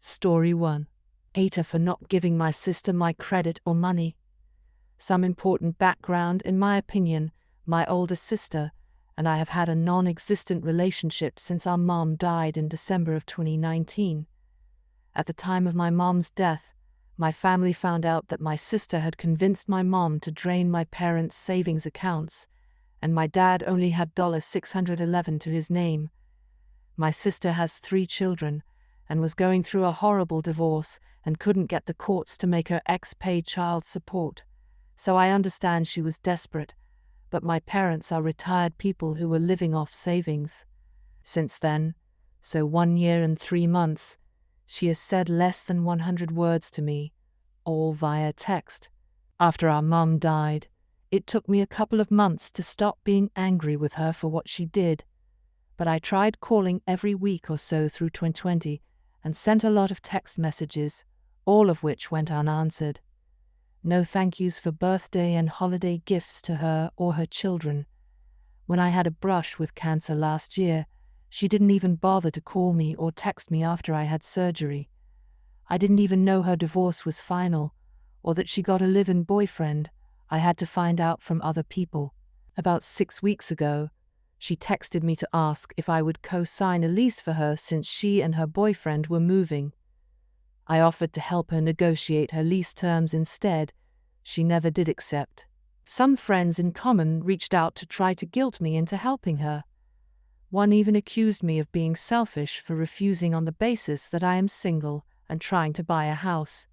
Story 1. AITA for not giving my sister my credit or money. Some important background: in my opinion, my older sister and I have had a non-existent relationship since our mom died in December of 2019. At the time of my mom's death, my family found out that my sister had convinced my mom to drain my parents' savings accounts, and my dad only had $611 to his name. My sister has 3 children and was going through a horrible divorce and couldn't get the courts to make her ex pay child support. So I understand she was desperate, but my parents are retired people who were living off savings. Since then, so 1 year and 3 months, she has said less than 100 words to me, all via text. After our mum died, it took me a couple of months to stop being angry with her for what she did, but I tried calling every week or so through 2020 and sent a lot of text messages, all of which went unanswered. No thank yous for birthday and holiday gifts to her or her children. When I had a brush with cancer last year, she didn't even bother to call me or text me after I had surgery. I didn't even know her divorce was final, or that she got a live-in boyfriend. I had to find out from other people. About 6 weeks ago, she texted me to ask if I would co-sign a lease for her since she and her boyfriend were moving. I offered to help her negotiate her lease terms instead. She never did accept. Some friends in common reached out to try to guilt me into helping her. One even accused me of being selfish for refusing on the basis that I am single and trying to buy a house.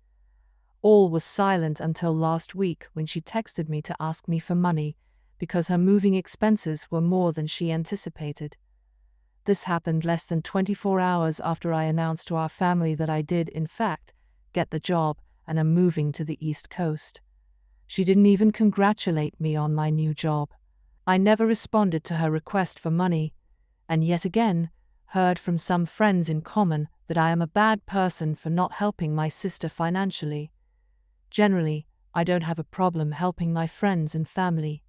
All was silent until last week when she texted me to ask me for money because her moving expenses were more than she anticipated. This happened less than 24 hours after I announced to our family that I did, in fact, get the job and am moving to the East Coast. She didn't even congratulate me on my new job. I never responded to her request for money, and yet again heard from some friends in common that I am a bad person for not helping my sister financially. Generally, I don't have a problem helping my friends and family.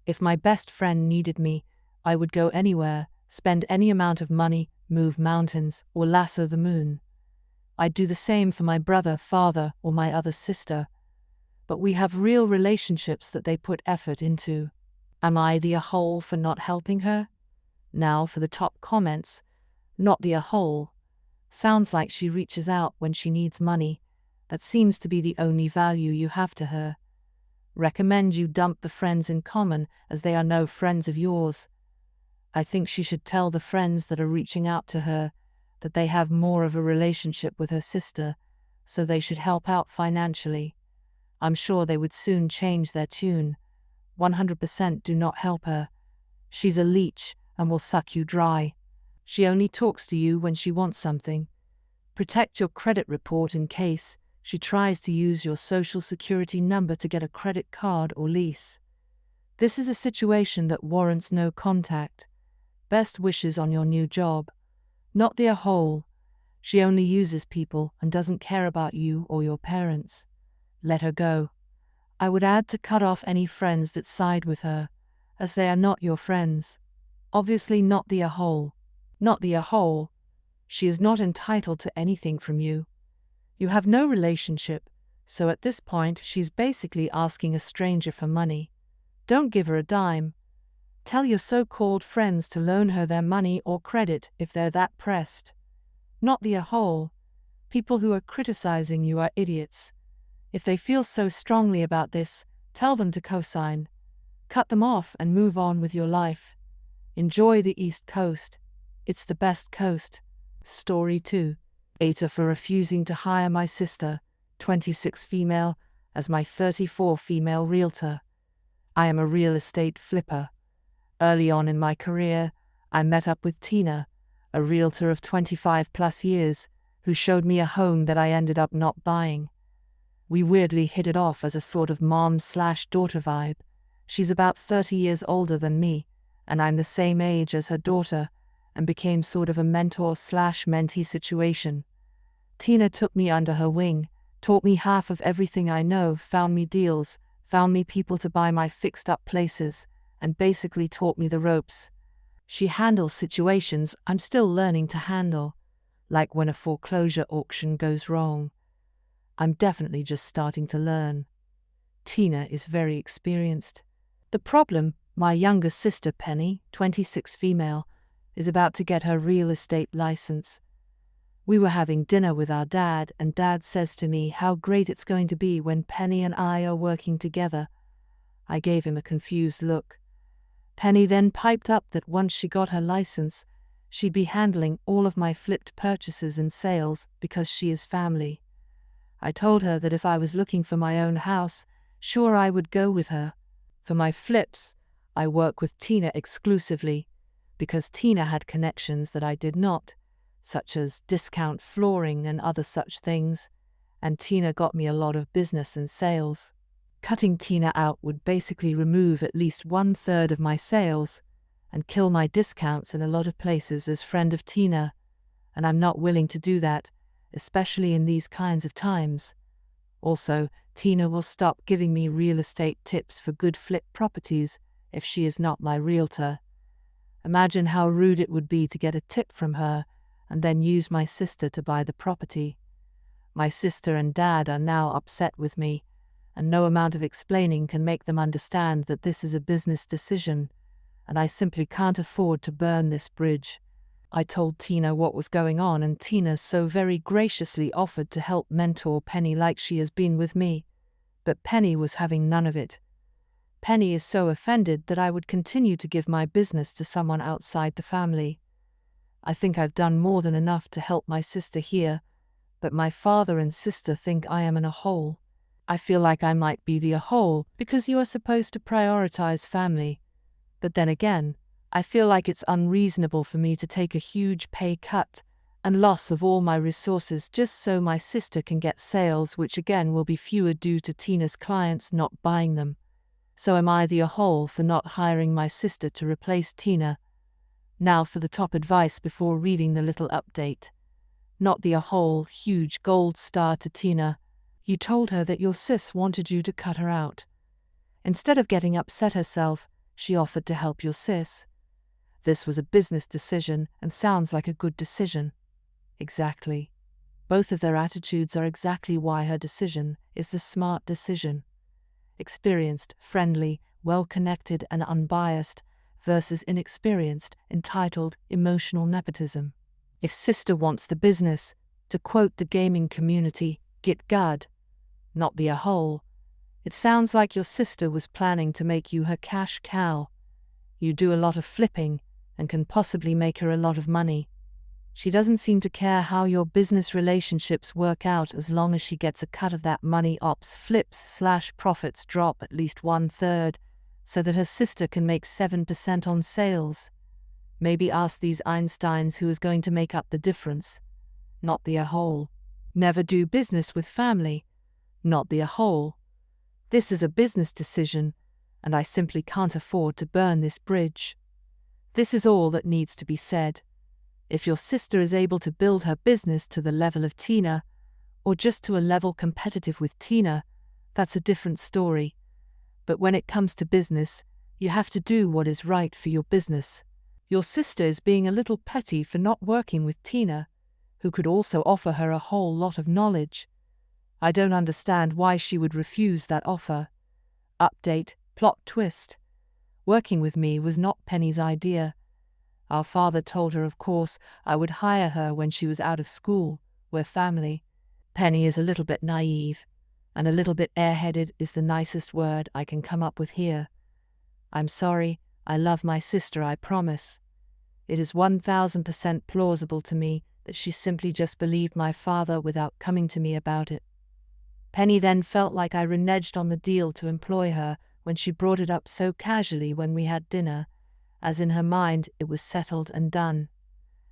If my best friend needed me, I would go anywhere, spend any amount of money, move mountains, or lasso the moon. I'd do the same for my brother, father, or my other sister. But we have real relationships that they put effort into. Am I the a-hole for not helping her? Now for the top comments. Not the a-hole. Sounds like she reaches out when she needs money. That seems to be the only value you have to her. Recommend you dump the friends in common, as they are no friends of yours. I think she should tell the friends that are reaching out to her that they have more of a relationship with her sister, so they should help out financially. I'm sure they would soon change their tune. 100% do not help her. She's a leech and will suck you dry. She only talks to you when she wants something. Protect your credit report in case she tries to use your social security number to get a credit card or lease. This is a situation that warrants no contact. Best wishes on your new job. Not the a-hole. She only uses people and doesn't care about you or your parents. Let her go. I would add to cut off any friends that side with her, as they are not your friends. Obviously not the a-hole. Not the a-hole. She is not entitled to anything from you. You have no relationship, so at this point she's basically asking a stranger for money. Don't give her a dime. Tell your so-called friends to loan her their money or credit if they're that pressed. Not the a-hole. People who are criticizing you are idiots. If they feel so strongly about this, tell them to co-sign. Cut them off and move on with your life. Enjoy the East Coast. It's the best coast. Story 2. AITA for refusing to hire my sister, 26 female, as my 34 female realtor. I am a real estate flipper. Early on in my career, I met up with Tina, a realtor of 25 plus years, who showed me a home that I ended up not buying. We weirdly hit it off as a sort of mom/daughter vibe. She's about 30 years older than me, and I'm the same age as her daughter, and became sort of a mentor/mentee situation. Tina took me under her wing, taught me half of everything I know, found me deals, found me people to buy my fixed-up places, and basically taught me the ropes. She handles situations I'm still learning to handle. like when a foreclosure auction goes wrong. I'm definitely just starting to learn. Tina is very experienced. The problem, my younger sister Penny, 26 female, is about to get her real estate license. We were having dinner with our dad, and Dad says to me how great it's going to be when Penny and I are working together. I gave him a confused look. Penny then piped up that once she got her license, she'd be handling all of my flipped purchases and sales because she is family. I told her that if I was looking for my own house, sure I would go with her. For my flips, I work with Tina exclusively, because Tina had connections that I did not, such as discount flooring and other such things, and Tina got me a lot of business and sales. Cutting Tina out would basically remove at least 1/3 of my sales and kill my discounts in a lot of places as friend of Tina, and I'm not willing to do that, especially in these kinds of times. Also, Tina will stop giving me real estate tips for good flip properties if she is not my realtor. Imagine how rude it would be to get a tip from her and then use my sister to buy the property. My sister and Dad are now upset with me, and no amount of explaining can make them understand that this is a business decision, and I simply can't afford to burn this bridge. I told Tina what was going on, and Tina so very graciously offered to help mentor Penny like she has been with me, but Penny was having none of it. Penny is so offended that I would continue to give my business to someone outside the family. I think I've done more than enough to help my sister here, but my father and sister think I am in a hole. I feel like I might be the hole because you are supposed to prioritize family. But then again, I feel like it's unreasonable for me to take a huge pay cut and loss of all my resources just so my sister can get sales, which again will be fewer due to Tina's clients not buying them. So am I the hole for not hiring my sister to replace Tina? Now for the top advice before reading the little update. Not the whole huge gold star to Tina. You told her that your sis wanted you to cut her out. Instead of getting upset herself, she offered to help your sis. This was a business decision and sounds like a good decision. Exactly. Both of their attitudes are exactly why her decision is the smart decision. Experienced, friendly, well-connected and unbiased versus inexperienced, entitled, emotional nepotism. If sister wants the business, to quote the gaming community, get God, not the a-hole. It sounds like your sister was planning to make you her cash cow. You do a lot of flipping and can possibly make her a lot of money. She doesn't seem to care how your business relationships work out as long as she gets a cut of that money. Ops flips/profits drop at least 1/3 so that her sister can make 7% on sales. Maybe ask these Einsteins who is going to make up the difference. Not the a-hole. Never do business with family. Not the a-hole. This is a business decision, and I simply can't afford to burn this bridge. This is all that needs to be said. If your sister is able to build her business to the level of Tina, or just to a level competitive with Tina, that's a different story. But when it comes to business, you have to do what is right for your business. Your sister is being a little petty for not working with Tina, who could also offer her a whole lot of knowledge. I don't understand why she would refuse that offer. Update, plot twist. Working with me was not Penny's idea. Our father told her, of course, I would hire her when she was out of school. We're family. Penny is a little bit naive, and a little bit airheaded is the nicest word I can come up with here. I'm sorry, I love my sister, I promise. It is 1000% plausible to me that she simply just believed my father without coming to me about it. Penny then felt like I reneged on the deal to employ her when she brought it up so casually when we had dinner, as in her mind it was settled and done.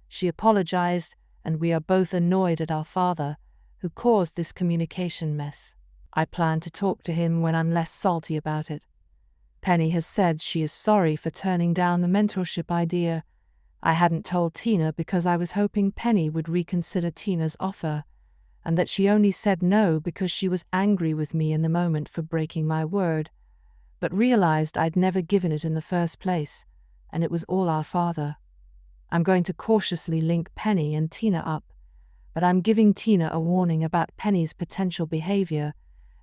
She apologized, and we are both annoyed at our father, who caused this communication mess. I plan to talk to him when I'm less salty about it. Penny has said she is sorry for turning down the mentorship idea. I hadn't told Tina because I was hoping Penny would reconsider Tina's offer, and that she only said no because she was angry with me in the moment for breaking my word, but realized I'd never given it in the first place, and it was all our father. I'm going to cautiously link Penny and Tina up, But I'm giving Tina a warning about Penny's potential behavior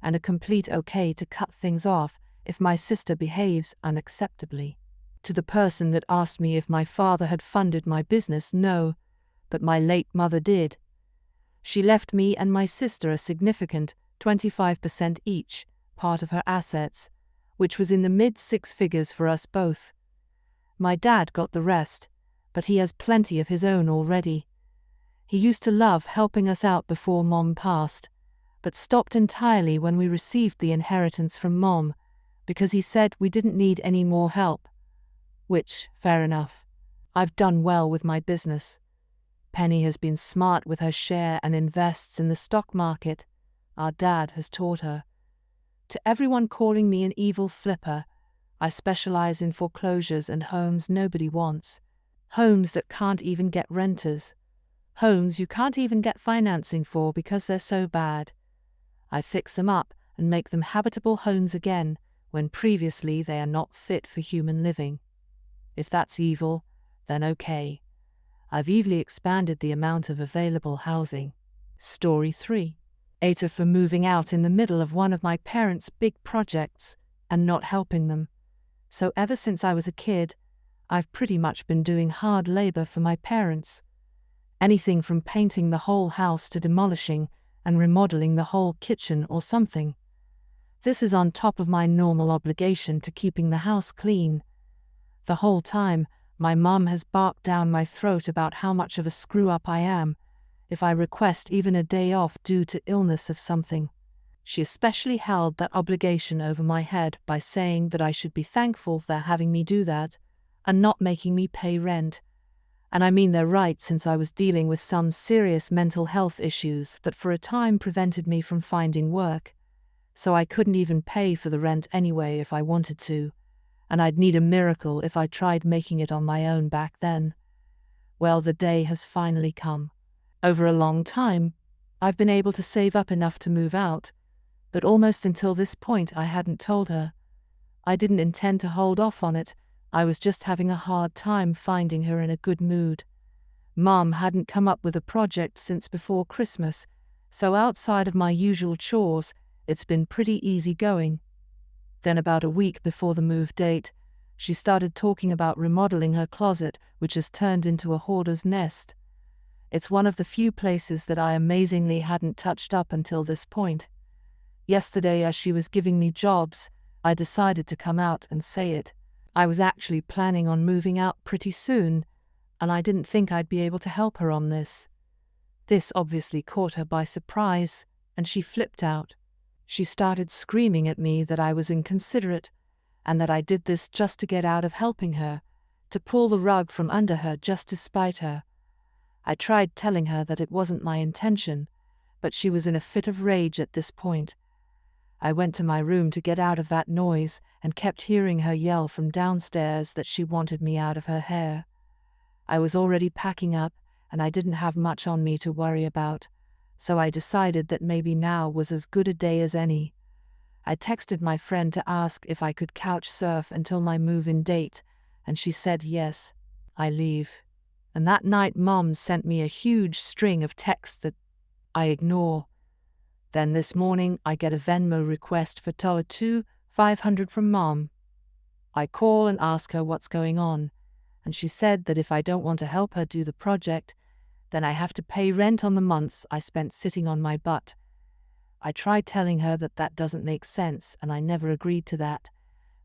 and a complete okay to cut things off if my sister behaves unacceptably. To the person that asked me if my father had funded my business, no, but my late mother did. She left me and my sister a significant 25% each part of her assets, which was in the mid-six figures for us both. My dad got the rest, but he has plenty of his own already. He used to love helping us out before Mom passed, but stopped entirely when we received the inheritance from Mom, because he said we didn't need any more help. Which, fair enough. I've done well with my business. Penny has been smart with her share and invests in the stock market. Our dad has taught her. To everyone calling me an evil flipper, I specialize in foreclosures and homes nobody wants. Homes that can't even get renters. Homes you can't even get financing for because they're so bad. I fix them up and make them habitable homes again when previously they are not fit for human living. If that's evil, then okay. I've evilly expanded the amount of available housing. Story 3. AITA for moving out in the middle of one of my parents' big projects and not helping them. So ever since I was a kid, I've pretty much been doing hard labor for my parents. Anything from painting the whole house to demolishing and remodeling the whole kitchen or something. This is on top of my normal obligation to keeping the house clean. The whole time, my mom has barked down my throat about how much of a screw-up I am if I request even a day off due to illness of something. She especially held that obligation over my head by saying that I should be thankful they're having me do that and not making me pay rent. And I mean they're right, since I was dealing with some serious mental health issues that for a time prevented me from finding work. So I couldn't even pay for the rent anyway if I wanted to, and I'd need a miracle if I tried making it on my own back then. Well, the day has finally come. Over a long time, I've been able to save up enough to move out, but almost until this point I hadn't told her. I didn't intend to hold off on it. I was just having a hard time finding her in a good mood. Mom hadn't come up with a project since before Christmas, so outside of my usual chores, it's been pretty easy going. Then about a week before the move date, she started talking about remodeling her closet, which has turned into a hoarder's nest. It's one of the few places that I amazingly hadn't touched up until this point. Yesterday, as she was giving me jobs, I decided to come out and say it. I was actually planning on moving out pretty soon, and I didn't think I'd be able to help her on this. This obviously caught her by surprise, and she flipped out. She started screaming at me that I was inconsiderate, and that I did this just to get out of helping her, to pull the rug from under her just to spite her. I tried telling her that it wasn't my intention, but she was in a fit of rage at this point. I went to my room to get out of that noise and kept hearing her yell from downstairs that she wanted me out of her hair. I was already packing up, and I didn't have much on me to worry about, so I decided that maybe now was as good a day as any. I texted my friend to ask if I could couch surf until my move-in date, and she said yes. I leave. And that night Mom sent me a huge string of texts that I ignore. Then this morning I get a Venmo request for $500 from Mom. I call and ask her what's going on, and she said that if I don't want to help her do the project, then I have to pay rent on the months I spent sitting on my butt. I tried telling her that that doesn't make sense, and I never agreed to that,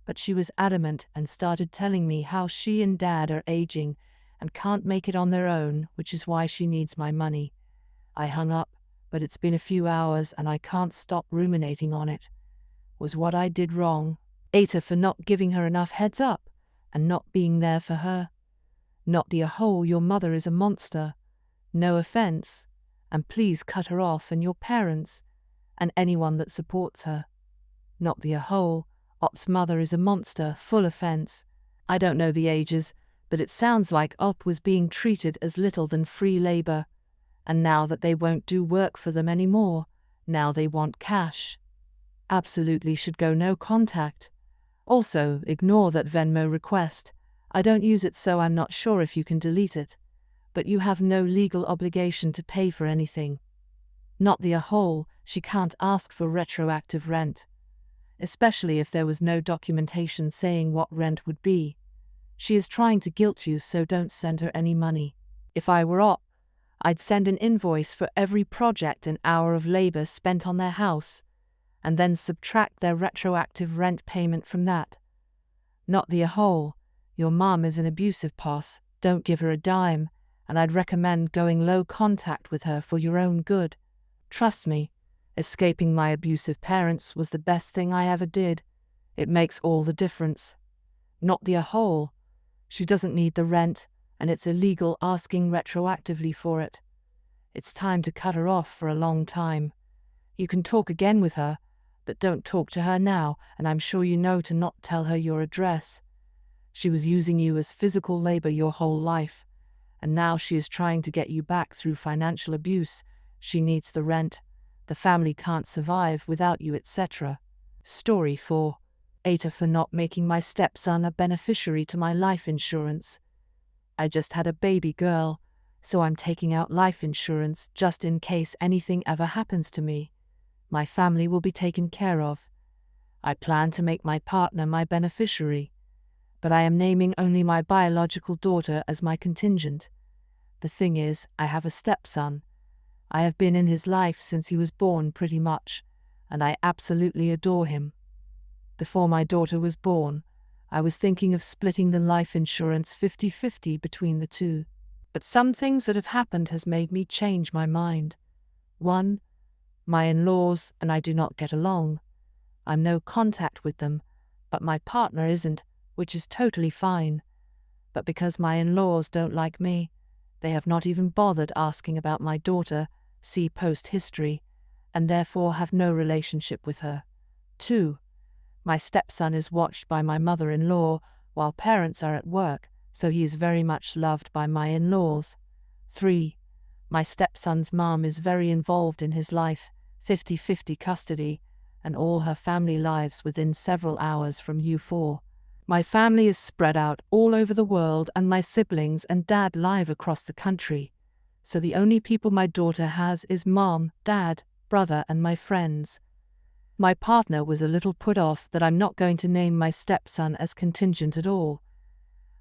but she was adamant and started telling me how she and Dad are aging and can't make it on their own, which is why she needs my money. I hung up, but it's been a few hours and I can't stop ruminating on it. Was what I did wrong? AITA for not giving her enough heads up and not being there for her? Not the whole your mother is a monster. No offense, and please cut her off, and your parents, and anyone that supports her. Not the whole Op's mother is a monster, full offense. I don't know the ages, but it sounds like Op was being treated as little than free labor. And now that they won't do work for them anymore, now they want cash. Absolutely should go no contact. Also, ignore that Venmo request. I don't use it, so I'm not sure if you can delete it. but you have no legal obligation to pay for anything. Not the whole, she can't ask for retroactive rent, especially if there was no documentation saying what rent would be. She is trying to guilt you, so don't send her any money. If I were op, I'd send an invoice for every project and hour of labor spent on their house, and then subtract their retroactive rent payment from that. Not the whole, your mom is an abusive boss, don't give her a dime, and I'd recommend going low contact with her for your own good. Trust me, escaping my abusive parents was the best thing I ever did. It makes all the difference. Not the whole, she doesn't need the rent, and it's illegal asking retroactively for it. It's time to cut her off for a long time. You can talk again with her, but don't talk to her now, and I'm sure you know to not tell her your address. She was using you as physical labor your whole life, and now she is trying to get you back through financial abuse. She needs the rent. The family can't survive without you, etc. Story 4. AITA for not making my stepson a beneficiary to my life insurance. I just had a baby girl, so I'm taking out life insurance just in case anything ever happens to me. My family will be taken care of. I plan to make my partner my beneficiary, but I am naming only my biological daughter as my contingent. The thing is, I have a stepson. I have been in his life since he was born pretty much, and I absolutely adore him. Before my daughter was born, I was thinking of splitting the life insurance 50-50 between the two. But some things that have happened has made me change my mind. 1. My in-laws and I do not get along. I'm no contact with them, but my partner isn't, which is totally fine. But because my in-laws don't like me, they have not even bothered asking about my daughter, see post history, and therefore have no relationship with her. 2. My stepson is watched by my mother-in-law while parents are at work, so he is very much loved by my in-laws. 3. My stepson's mom is very involved in his life, 50-50 custody, and all her family lives within several hours from you 4. My family is spread out all over the world, and my siblings and dad live across the country, so the only people my daughter has is mom, dad, brother, and my friends. My partner was a little put off that I'm not going to name my stepson as contingent at all.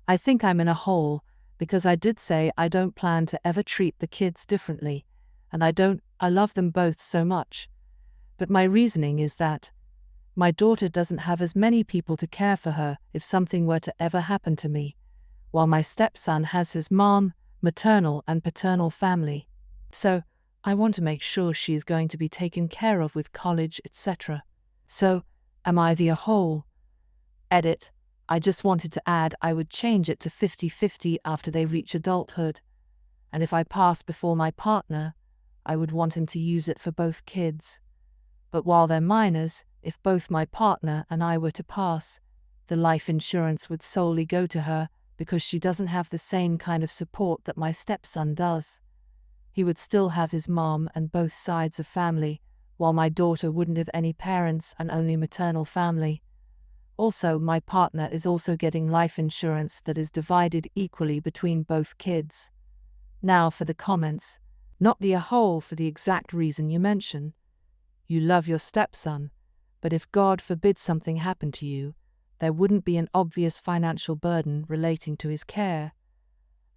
I think I'm in a hole, because I did say I don't plan to ever treat the kids differently, and I love them both so much. But my reasoning is that my daughter doesn't have as many people to care for her if something were to ever happen to me, while my stepson has his mom, maternal and paternal family. So, I want to make sure she is going to be taken care of with college, etc. So, am I the whole? Edit. I just wanted to add I would change it to 50-50 after they reach adulthood. And if I pass before my partner, I would want him to use it for both kids. But while they're minors, if both my partner and I were to pass, the life insurance would solely go to her because she doesn't have the same kind of support that my stepson does. He would still have his mom and both sides of family, while my daughter wouldn't have any parents and only maternal family. Also, my partner is also getting life insurance that is divided equally between both kids. Now for the comments. Not the whole for the exact reason you mention. You love your stepson, but if God forbid something happened to you, there wouldn't be an obvious financial burden relating to his care.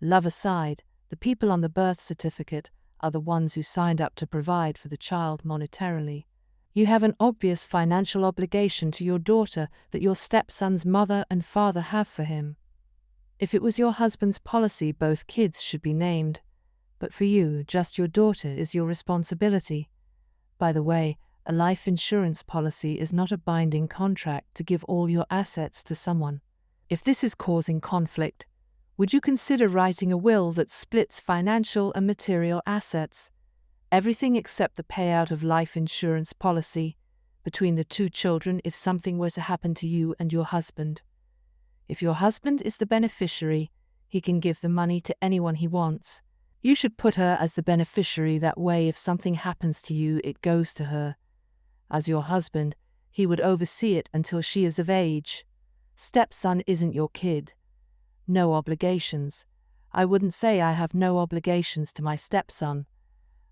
Love aside, the people on the birth certificate are the ones who signed up to provide for the child monetarily. You have an obvious financial obligation to your daughter that your stepson's mother and father have for him. If it was your husband's policy, both kids should be named, but for you, just your daughter is your responsibility. By the way, a life insurance policy is not a binding contract to give all your assets to someone. If this is causing conflict, would you consider writing a will that splits financial and material assets, everything except the payout of life insurance policy, between the two children if something were to happen to you and your husband? If your husband is the beneficiary, he can give the money to anyone he wants. You should put her as the beneficiary, that way if something happens to you it goes to her. As your husband, he would oversee it until she is of age. Stepson isn't your kid. No obligations. I wouldn't say I have no obligations to my stepson.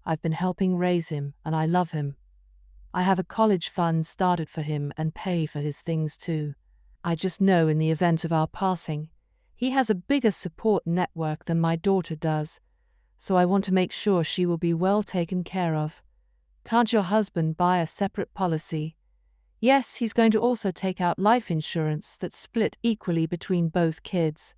I've been helping raise him, and I love him. I have a college fund started for him and pay for his things too. I just know in the event of our passing, he has a bigger support network than my daughter does, so I want to make sure she will be well taken care of. Can't your husband buy a separate policy? Yes, he's going to also take out life insurance that's split equally between both kids.